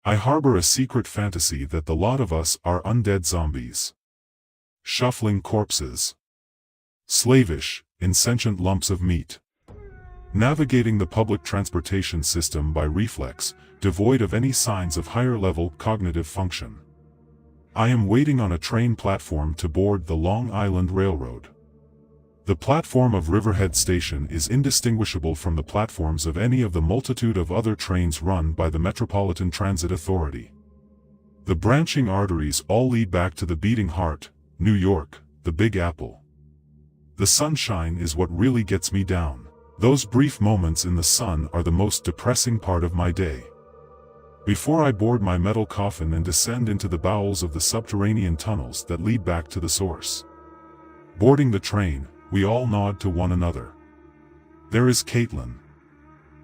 I harbor a secret fantasy that the lot of us are undead zombies. Shuffling corpses. Slavish, insentient lumps of meat. Navigating the public transportation system by reflex, devoid of any signs of higher-level cognitive function. I am waiting on a train platform to board the Long Island Railroad. The platform of Riverhead Station is indistinguishable from the platforms of any of the multitude of other trains run by the Metropolitan Transit Authority. The branching arteries all lead back to the beating heart, New York, the Big Apple. The sunshine is what really gets me down. Those brief moments in the sun are the most depressing part of my day. Before I board my metal coffin and descend into the bowels of the subterranean tunnels that lead back to the source. Boarding the train, we all nod to one another. There is Caitlin.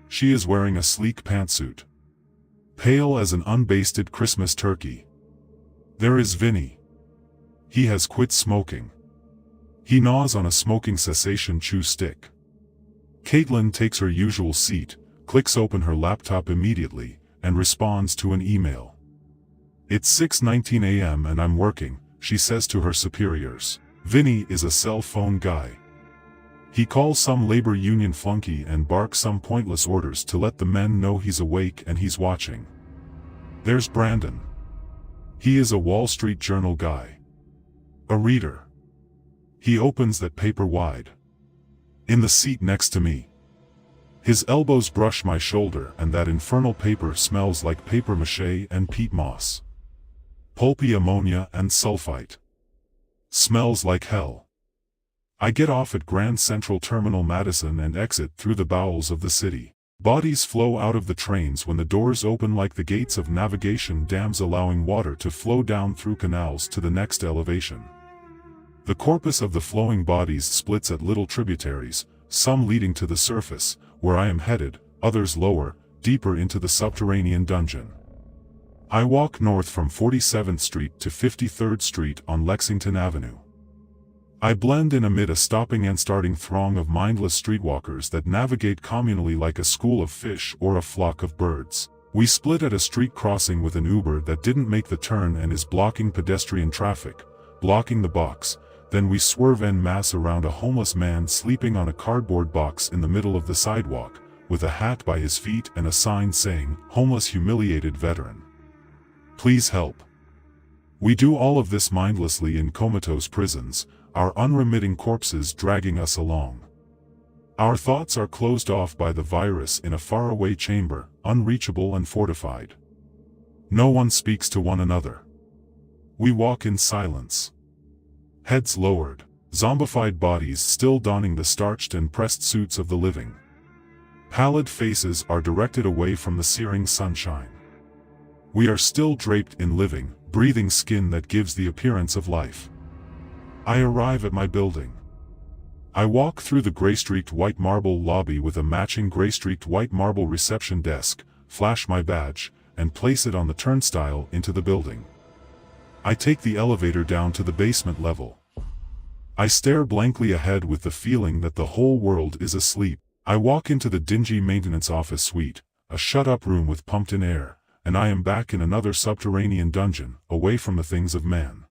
She is wearing a sleek pantsuit. Pale as an unbasted Christmas turkey. There is Vinny. He has quit smoking. He gnaws on a smoking cessation chew stick. Caitlin takes her usual seat, clicks open her laptop immediately, and responds to an email. It's 6:19 a.m. and I'm working, she says to her superiors. Vinny is a cell phone guy. He calls some labor union flunky and barks some pointless orders to let the men know he's awake and he's watching. There's Brandon. He is a Wall Street Journal guy. A reader. He opens that paper wide. In the seat next to me. His elbows brush my shoulder and that infernal paper smells like papier-mâché and peat moss. Pulpy ammonia and sulfite. Smells like hell. I get off at Grand Central Terminal Madison and exit through the bowels of the city. Bodies flow out of the trains when the doors open like the gates of navigation dams allowing water to flow down through canals to the next elevation. The corpus of the flowing bodies splits at little tributaries, some leading to the surface, where I am headed, others lower, deeper into the subterranean dungeon. I walk north from 47th Street to 53rd Street on Lexington Avenue. I blend in amid a stopping and starting throng of mindless streetwalkers that navigate communally like a school of fish or a flock of birds. We split at a street crossing with an Uber that didn't make the turn and is blocking pedestrian traffic, blocking the box. Then we swerve en masse around a homeless man sleeping on a cardboard box in the middle of the sidewalk, with a hat by his feet and a sign saying, "Homeless humiliated veteran. Please help." We do all of this mindlessly in comatose prisons, our unremitting corpses dragging us along. Our thoughts are closed off by the virus in a faraway chamber, unreachable and fortified. No one speaks to one another. We walk in silence. Heads lowered, zombified bodies still donning the starched and pressed suits of the living. Pallid faces are directed away from the searing sunshine. We are still draped in living, breathing skin that gives the appearance of life. I arrive at my building. I walk through the gray-streaked white marble lobby with a matching gray-streaked white marble reception desk, flash my badge, and place it on the turnstile into the building. I take the elevator down to the basement level. I stare blankly ahead with the feeling that the whole world is asleep. I walk into the dingy maintenance office suite, a shut-up room with pumped-in air, and I am back in another subterranean dungeon, away from the things of man.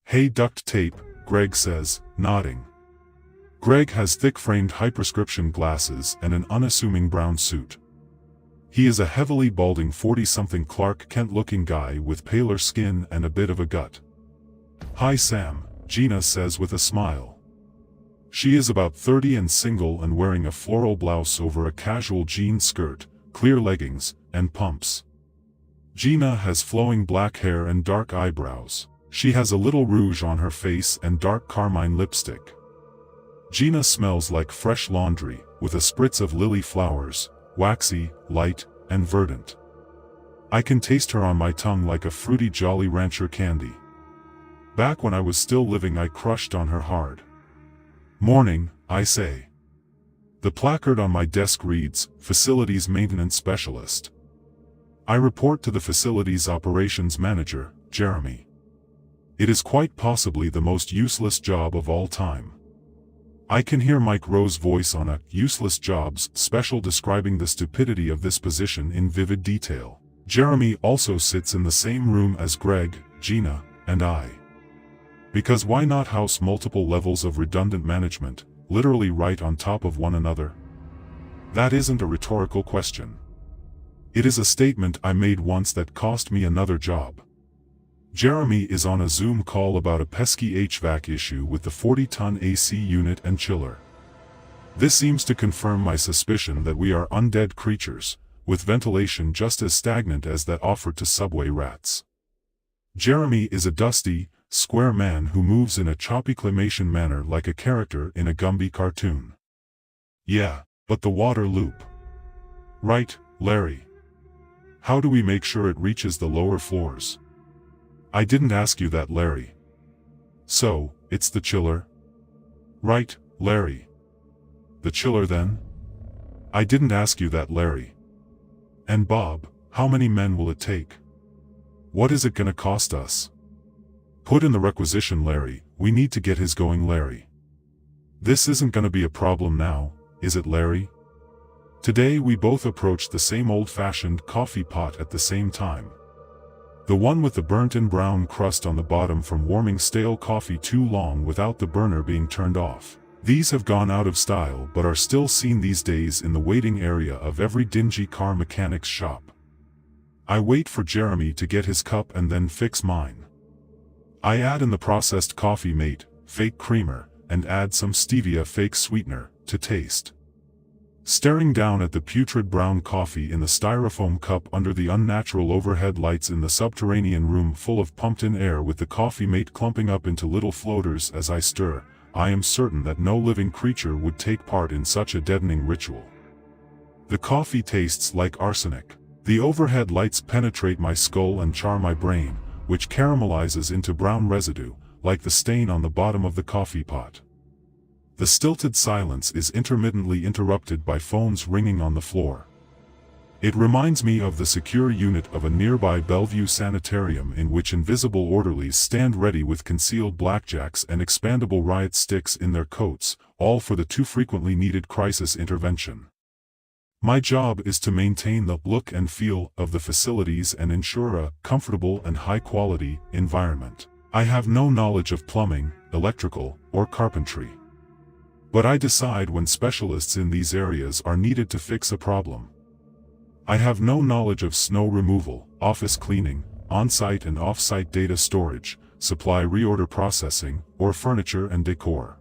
"Hey, duct tape," Greg says, nodding. Greg has thick-framed high-prescription glasses and an unassuming brown suit. He is a heavily balding 40-something Clark Kent-looking guy with paler skin and a bit of a gut. "Hi Sam," Gina says with a smile. She is about 30 and single and wearing a floral blouse over a casual jean skirt, clear leggings, and pumps. Gina has flowing black hair and dark eyebrows. She has a little rouge on her face and dark carmine lipstick. Gina smells like fresh laundry, with a spritz of lily flowers, waxy, light, and verdant. I can taste her on my tongue like a fruity Jolly Rancher candy. Back when I was still living, I crushed on her hard. "Morning," I say. The placard on my desk reads, "Facilities Maintenance Specialist." I report to the facilities operations manager, Jeremy. It is quite possibly the most useless job of all time. I can hear Mike Rowe's voice on a "useless jobs" special describing the stupidity of this position in vivid detail. Jeremy also sits in the same room as Greg, Gina, and I. Because why not house multiple levels of redundant management, literally right on top of one another? That isn't a rhetorical question. It is a statement I made once that cost me another job. Jeremy is on a Zoom call about a pesky HVAC issue with the 40-ton AC unit and chiller. This seems to confirm my suspicion that we are undead creatures, with ventilation just as stagnant as that offered to subway rats. Jeremy is a dusty, square man who moves in a choppy claymation manner like a character in a Gumby cartoon. Yeah, but the water loop. Right, Larry. How do we make sure it reaches the lower floors? I didn't ask you that, Larry. So, it's the chiller? Right, Larry. The chiller then? I didn't ask you that, Larry. And Bob, how many men will it take? What is it gonna cost us? Put in the requisition, Larry. We need to get his going, Larry. This isn't gonna be a problem now, is it, Larry? Today we both approached the same old-fashioned coffee pot at the same time. The one with the burnt-in brown crust on the bottom from warming stale coffee too long without the burner being turned off. These have gone out of style but are still seen these days in the waiting area of every dingy car mechanic's shop. I wait for Jeremy to get his cup and then fix mine. I add in the processed coffee mate, fake creamer, and add some stevia fake sweetener, to taste. Staring down at the putrid brown coffee in the styrofoam cup under the unnatural overhead lights in the subterranean room full of pumped-in air with the coffee mate clumping up into little floaters as I stir, I am certain that no living creature would take part in such a deadening ritual. The coffee tastes like arsenic. The overhead lights penetrate my skull and char my brain, which caramelizes into brown residue, like the stain on the bottom of the coffee pot. The stilted silence is intermittently interrupted by phones ringing on the floor. It reminds me of the secure unit of a nearby Bellevue sanitarium in which invisible orderlies stand ready with concealed blackjacks and expandable riot sticks in their coats, all for the too frequently needed crisis intervention. My job is to maintain the look and feel of the facilities and ensure a comfortable and high-quality environment. I have no knowledge of plumbing, electrical, or carpentry. But I decide when specialists in these areas are needed to fix a problem. I have no knowledge of snow removal, office cleaning, on-site and off-site data storage, supply reorder processing, or furniture and decor.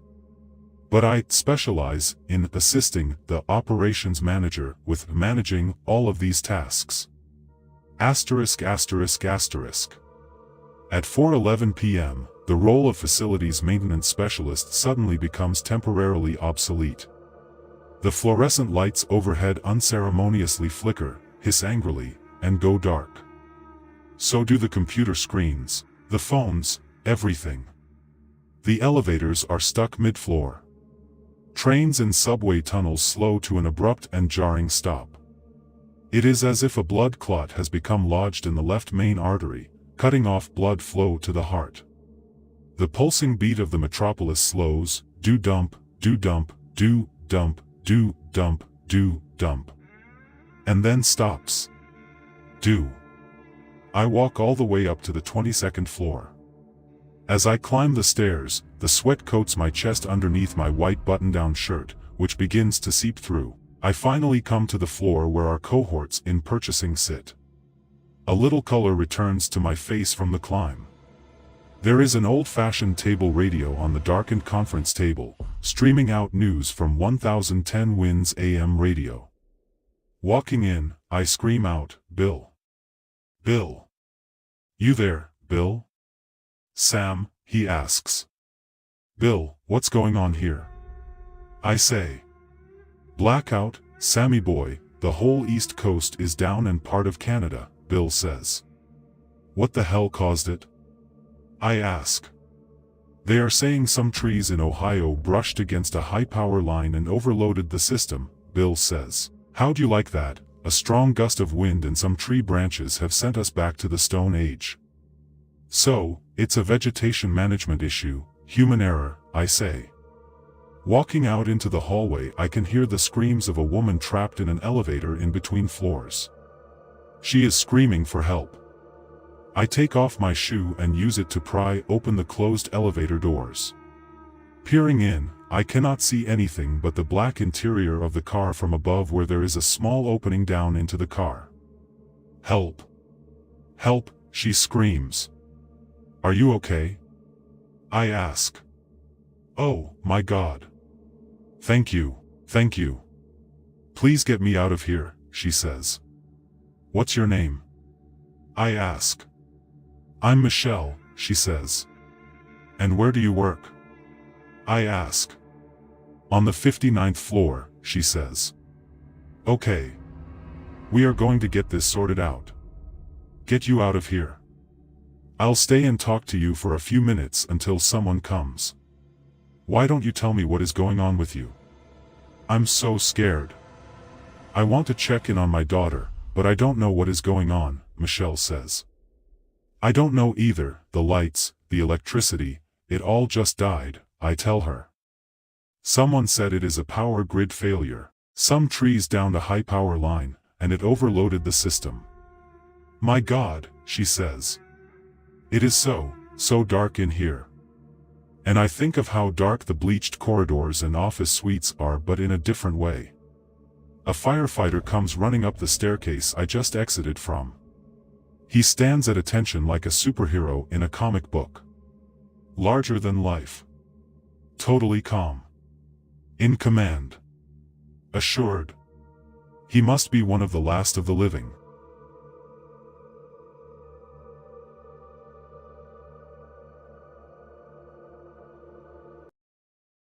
But I specialize in assisting the operations manager with managing all of these tasks. Asterisk asterisk asterisk. At 4:11 p.m., the role of facilities maintenance specialist suddenly becomes temporarily obsolete. The fluorescent lights overhead unceremoniously flicker, hiss angrily, and go dark. So do the computer screens, the phones, everything. The elevators are stuck mid-floor. Trains and subway tunnels slow to an abrupt and jarring stop. It is as if a blood clot has become lodged in the left main artery, cutting off blood flow to the heart. The pulsing beat of the metropolis slows, do-dump, do-dump, do-dump, do-dump, do-dump. And then stops. Do. I walk all the way up to the 22nd floor. As I climb the stairs, the sweat coats my chest underneath my white button-down shirt, which begins to seep through. I finally come to the floor where our cohorts in purchasing sit. A little color returns to my face from the climb. There is an old-fashioned table radio on the darkened conference table, streaming out news from 1010 Winds AM radio. Walking in, I scream out, "Bill! Bill! You there, Bill?" "Sam," he asks. "Bill, what's going on here?" I say. "Blackout, Sammy boy, the whole East Coast is down and part of Canada," Bill says. "What the hell caused it?" I ask. "They are saying some trees in Ohio brushed against a high power line and overloaded the system," Bill says. "How'd you like that? A strong gust of wind and some tree branches have sent us back to the Stone Age." "So, it's a vegetation management issue, human error," I say. Walking out into the hallway, I can hear the screams of a woman trapped in an elevator in between floors. She is screaming for help. I take off my shoe and use it to pry open the closed elevator doors. Peering in, I cannot see anything but the black interior of the car from above where there is a small opening down into the car. Help! Help! She screams. Are you okay? I ask. Oh, my God. Thank you, thank you. Please get me out of here, she says. What's your name? I ask. I'm Michelle, she says. And where do you work? I ask. On the 59th floor, she says. Okay. We are going to get this sorted out. Get you out of here. I'll stay and talk to you for a few minutes until someone comes. Why don't you tell me what is going on with you? I'm so scared. I want to check in on my daughter, but I don't know what is going on, Michelle says. I don't know either, the lights, the electricity, it all just died, I tell her. Someone said it is a power grid failure. Some trees downed a high power line, and it overloaded the system. My God, she says. It is so dark in here. And I think of how dark the bleached corridors and office suites are, but in a different way. A firefighter comes running up the staircase I just exited from. He stands at attention like a superhero in a comic book. Larger than life. Totally calm. In command. Assured. He must be one of the last of the living.